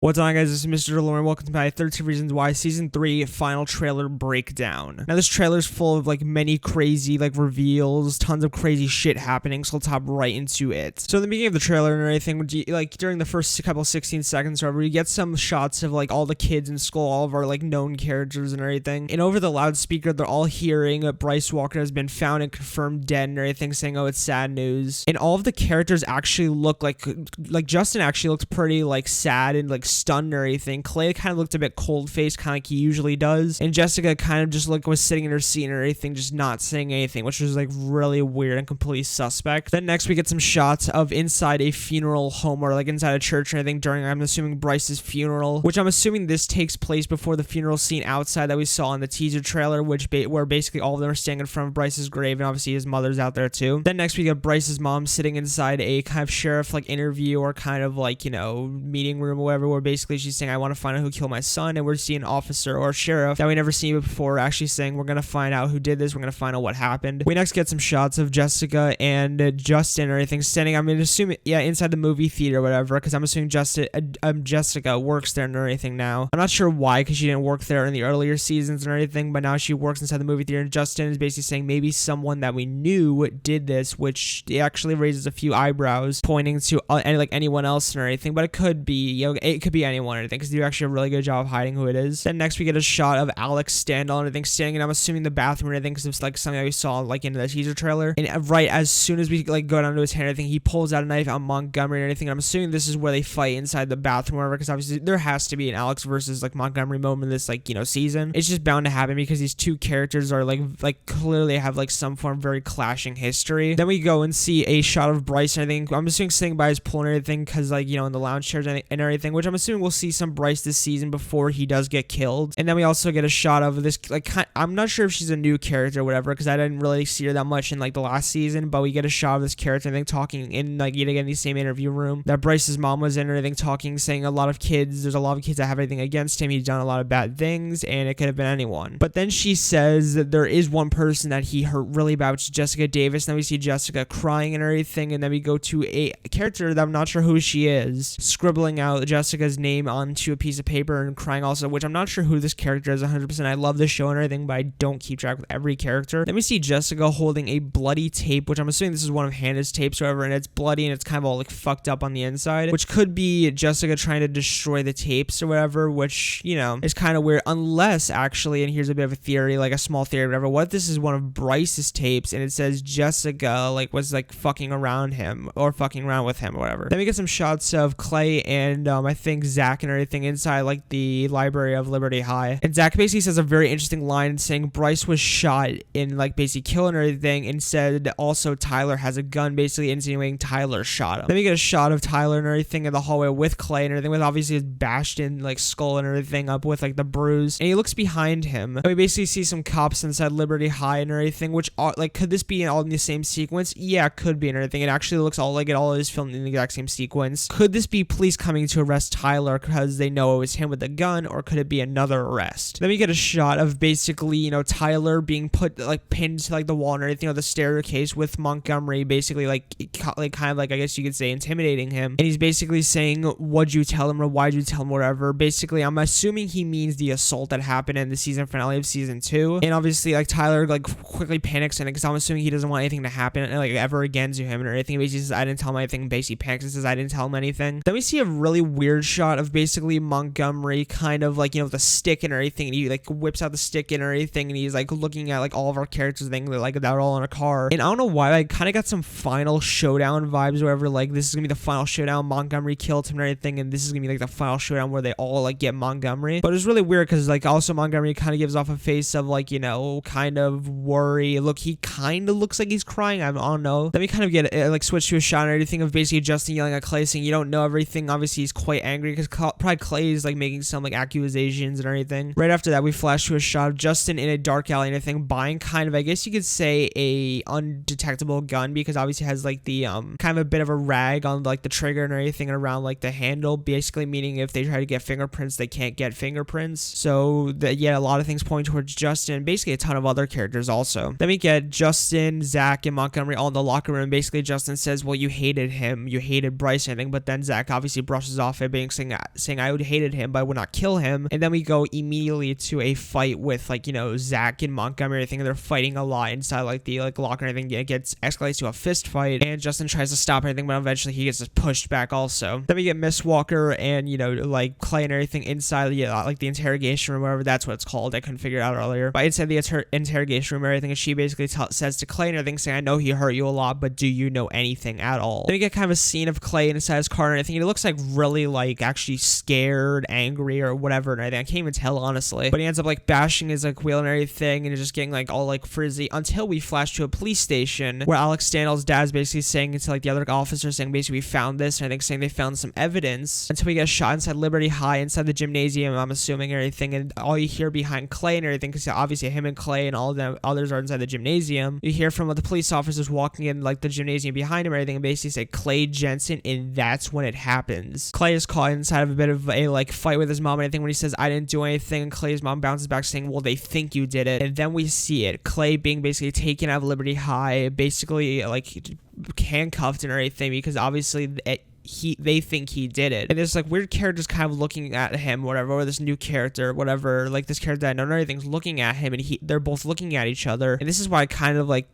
What's on, guys? This is Mr. DeLorean. Welcome to my 13 Reasons Why Season 3 final trailer breakdown. Now, this trailer is full of, many crazy, reveals, tons of crazy shit happening, so let's hop right into it. So, in the beginning of the trailer and everything, during the first couple 16 seconds or whatever, you get some shots of, all the kids in school, all of our, known characters and everything. And over the loudspeaker, they're all hearing Bryce Walker has been found and confirmed dead and everything, saying, oh, it's sad news. And all of the characters actually look like Justin actually looks pretty, sad and, stunned or anything. Clay kind of looked a bit cold-faced, kind of like he usually does, and Jessica kind of just was sitting in her seat or anything, just not saying anything, which was really weird and completely suspect. Then next we get some shots of inside a funeral home or inside a church or anything during, I'm assuming, Bryce's funeral, which I'm assuming this takes place before the funeral scene outside that we saw in the teaser trailer, where basically all of them are standing in front of Bryce's grave, and obviously his mother's out there too. Then next we get Bryce's mom sitting inside a kind of sheriff interview or kind of meeting room or whatever, where basically she's saying, I want to find out who killed my son, and we're seeing an officer or a sheriff that we never seen before actually saying, we're going to find out who did this, we're going to find out what happened. We next get some shots of Jessica and Justin or anything standing, I'm going to assume, inside the movie theater or whatever, because I'm assuming Jessica works there or anything now. I'm not sure why, because she didn't work there in the earlier seasons or anything, but now she works inside the movie theater, and Justin is basically saying maybe someone that we knew did this, which actually raises a few eyebrows, pointing to anyone else or anything, but it could be, it could be anyone or anything, because they do actually a really good job of hiding who it is. Then next we get a shot of Alex Standall and everything standing, and I'm assuming the bathroom or anything, because it's something that we saw in the teaser trailer. And right as soon as we go down to his hand, I think he pulls out a knife on Montgomery and everything. And I'm assuming this is where they fight inside the bathroom or whatever, because obviously there has to be an Alex versus Montgomery moment in this season. It's just bound to happen because these two characters are clearly have some form of very clashing history. Then we go and see a shot of Bryce and everything. I'm assuming sitting by his pool and everything, because in the lounge chairs and everything, which I'm assuming we'll see some Bryce this season before he does get killed. And then we also get a shot of this I'm not sure if she's a new character or whatever, because I didn't really see her that much in the last season, but we get a shot of this character, I think, talking in yet again the same interview room that Bryce's mom was in and everything, talking, saying there's a lot of kids that have everything against him, he's done a lot of bad things, and it could have been anyone. But then she says that there is one person that he hurt really bad, which is Jessica Davis. And then we see Jessica crying and everything, and then we go to a character that I'm not sure who she is, scribbling out Jessica's name onto a piece of paper and crying also, which I'm not sure who this character is 100%. I love this show and everything, but I don't keep track with every character. Then we see Jessica holding a bloody tape, which I'm assuming this is one of Hannah's tapes or whatever, and it's bloody and it's kind of all fucked up on the inside, which could be Jessica trying to destroy the tapes or whatever, which, is kind of weird, unless actually, and here's a bit of a theory, a small theory or whatever, what if this is one of Bryce's tapes and it says Jessica was fucking around him or fucking around with him or whatever. Then we get some shots of Clay and I think Zach and everything inside the library of Liberty High, and Zach basically says a very interesting line saying Bryce was shot in basically killing everything, and said also Tyler has a gun, basically insinuating Tyler shot him. Then we get a shot of Tyler and everything in the hallway with Clay and everything, with obviously his bashed in skull and everything up with the bruise, and he looks behind him, and we basically see some cops inside Liberty High and everything, which are could this be all in the same sequence? Yeah, it could be and everything. It actually looks all it all is filmed in the exact same sequence. Could this be police coming to arrest Tyler because they know it was him with the gun, or could it be another arrest? Then we get a shot of basically Tyler being put pinned to the wall and everything, the staircase, with Montgomery basically kind of I guess you could say intimidating him, and he's basically saying, what'd you tell him, or why'd you tell him, whatever. Basically I'm assuming he means the assault that happened in the season finale of season 2, and obviously Tyler quickly panics in it, because I'm assuming he doesn't want anything to happen ever again to him or anything. Basically says, I didn't tell him anything. Basically panics and says, I didn't tell him anything. Then we see a really weird shot of basically Montgomery kind of the stick and everything, and he whips out the stick and everything, and he's looking at all of our characters and things they're all in a car, and I don't know why I kind of got some final showdown vibes, wherever this is gonna be the final showdown, Montgomery killed him and everything, and this is gonna be the final showdown where they all get Montgomery. But it's really weird because also Montgomery kind of gives off a face of kind of worry. Look, he kind of looks like he's crying. I don't know. Then we kind of get switch to a shot and everything of basically Justin yelling at Clay, saying you don't know everything. Obviously he's quite angry because probably Clay is making some accusations and everything. Right after that we flash to a shot of Justin in a dark alley and everything, buying kind of, I guess you could say, a undetectable gun, because obviously it has the kind of a bit of a rag on the trigger and everything, and around the handle, basically meaning if they try to get fingerprints they can't get fingerprints. So a lot of things point towards Justin, and basically a ton of other characters also. Then we get Justin, Zach, and Montgomery all in the locker room. Basically Justin says, well, you hated him, you hated Bryce and everything, but then Zach obviously brushes off it, being everything, saying I would hated him, but I would not kill him. And then we go immediately to a fight with like, you know, Zach and Montgomery and everything. They're fighting a lot inside like the like locker and everything. It gets escalates to a fist fight, and Justin tries to stop everything, but eventually he gets just pushed back also. Then we get Miss Walker and, you know, like Clay and everything inside, yeah, like the interrogation room, whatever that's what it's called. I couldn't figure it out earlier. But inside the interrogation room and everything, and she basically says to Clay and everything, saying, I know he hurt you a lot, but do you know anything at all? Then we get kind of a scene of Clay inside his car and everything. It looks like really like actually scared, angry, or whatever, and I can't even tell honestly. But he ends up like bashing his like wheel and everything, and just getting like all like frizzy, until we flash to a police station where Alex Daniels' dad's basically saying to like the other officers, saying basically we found this, and I think saying they found some evidence, until we get shot inside Liberty High, inside the gymnasium, I'm assuming, and everything. And all you hear behind Clay and everything, because obviously him and Clay and all of them others are inside the gymnasium, you hear from the police officers walking in like the gymnasium behind him and everything, and basically say Clay Jensen, and that's when it happens. Clay is caught inside of a bit of a like fight with his mom and everything when he says I didn't do anything, and Clay's mom bounces back saying, well, they think you did it. And then we see it, Clay being basically taken out of Liberty High, basically like handcuffed and everything, because obviously they think he did it. And there's like weird characters kind of looking at him, whatever, or this new character, whatever, like this character that I don't know anything's looking at him, and they're both looking at each other. And this is why I kind of like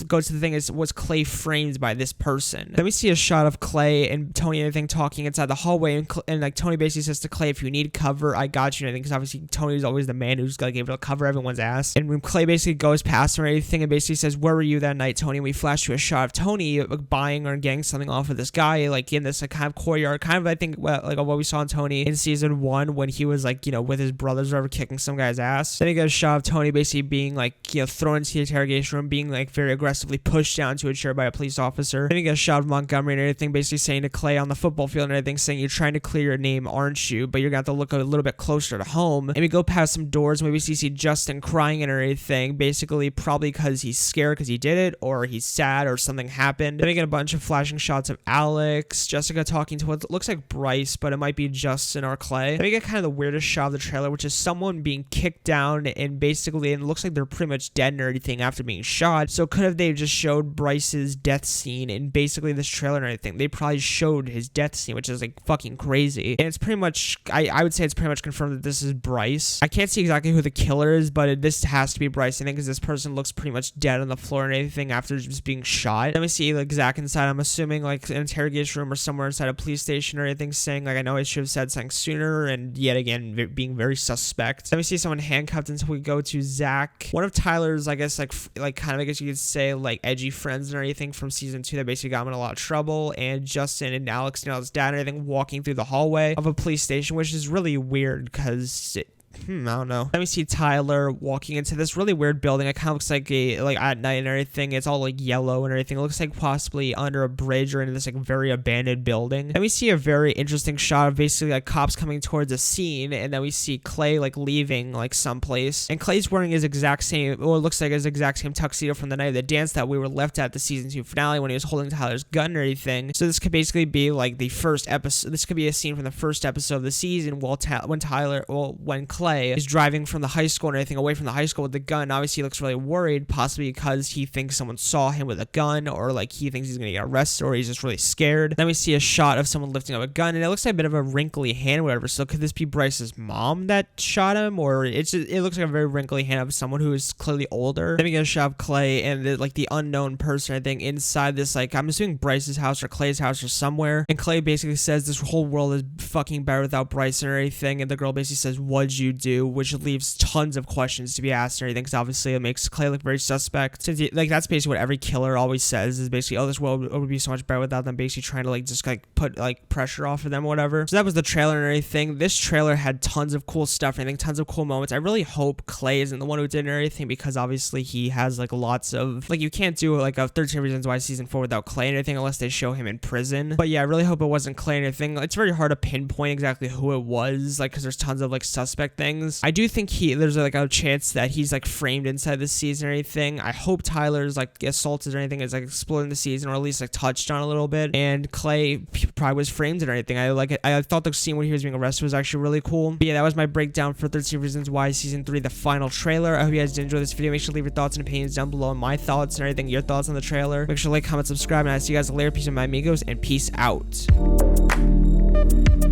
goes to the thing is, was Clay framed by this person? Then we see a shot of Clay and Tony and everything talking inside the hallway, and like Tony basically says to Clay, if you need cover, I got you, and everything, because obviously Tony's always the man who's like able to cover everyone's ass. And when Clay basically goes past him or anything and basically says, where were you that night, Tony? And we flash to a shot of Tony like, buying or getting something off of this guy like in this like kind of courtyard, kind of I think like what we saw in Tony in season 1 when he was like, you know, with his brothers or whatever, kicking some guy's ass. Then you get a shot of Tony basically being like, you know, thrown into the interrogation room, being like very aggressively pushed down to a chair by a police officer. Then you get a shot of Montgomery and everything basically saying to Clay on the football field and everything, saying, you're trying to clear your name, aren't you? But you're gonna have to look a little bit closer to home. And we go past some doors and we see Justin crying and everything, basically probably because he's scared because he did it, or he's sad or something happened. Then we get a bunch of flashing shots of Alex, Jessica talking to what looks like Bryce, but it might be Justin or Clay. Then we get kind of the weirdest shot of the trailer, which is someone being kicked down and basically, and it looks like they're pretty much dead and everything after being shot. So could have they just showed Bryce's death scene in basically this trailer and everything? They probably showed his death scene, which is like fucking crazy. And it's pretty much, I would say it's pretty much confirmed that this is Bryce. I can't see exactly who the killer is, but this has to be Bryce, I think, because this person looks pretty much dead on the floor and everything after just being shot. Then we see like Zach inside, I'm assuming like an interrogation room or somewhere inside a police station or anything, saying like, I know I should have said something sooner, and yet again being very suspect. Then we see someone handcuffed until we go to Zach, one of Tyler's, I guess, like kind of, I guess you could say, like edgy friends and everything from season 2 that basically got him in a lot of trouble, and Justin and Alex, you know, his dad and everything, walking through the hallway of a police station, which is really weird because I don't know. Then we see Tyler walking into this really weird building. It kind of looks like at night and everything. It's all like yellow and everything. It looks like possibly under a bridge or in this like very abandoned building. Then we see a very interesting shot of basically like cops coming towards a scene, and then we see Clay like leaving like someplace, and Clay's wearing his exact same, or it looks like his exact same tuxedo from the night of the dance that we were left at the season 2 finale when he was holding Tyler's gun and everything. So this could basically be like the first episode. This could be a scene from the first episode of the season when Clay is driving from the high school and everything away from the high school with the gun. Obviously he looks really worried, possibly because he thinks someone saw him with a gun, or like he thinks he's gonna get arrested, or he's just really scared. Then we see a shot of someone lifting up a gun, and it looks like a bit of a wrinkly hand or whatever. So could this be Bryce's mom that shot him, or it looks like a very wrinkly hand of someone who is clearly older. Then we get a shot of Clay and the unknown person, I think, inside this, like, I'm assuming Bryce's house or Clay's house or somewhere, and Clay basically says this whole world is fucking better without Bryce and everything, and the girl basically says, what'd you do? Which leaves tons of questions to be asked and everything, because obviously it makes Clay look very suspect, since that's basically what every killer always says, is basically, oh, this world would be so much better without them, basically trying to like just like put like pressure off of them or whatever. So that was the trailer and everything. This trailer had tons of cool stuff and I think tons of cool moments. I really hope Clay isn't the one who did and everything, because obviously he has like lots of, like, you can't do like a 13 Reasons Why season 4 without Clay and everything unless they show him in prison. But yeah, I really hope it wasn't Clay and everything. It's very hard to pinpoint exactly who it was, like, because there's tons of like suspect things. I do think there's like a chance that he's like framed inside this season or anything. I hope Tyler's like assaulted or anything is like explored in the season, or at least like touched on a little bit, and Clay probably was framed and everything. I like it. I thought the scene when he was being arrested was actually really cool. But yeah, that was my breakdown for 13 Reasons Why season 3, the final trailer. I hope you guys did enjoy this video. Make sure to leave your thoughts and opinions down below, my thoughts and everything, your thoughts on the trailer. Make sure to like, comment, subscribe, and I'll see you guys later. Peace, my amigos, and peace out. it.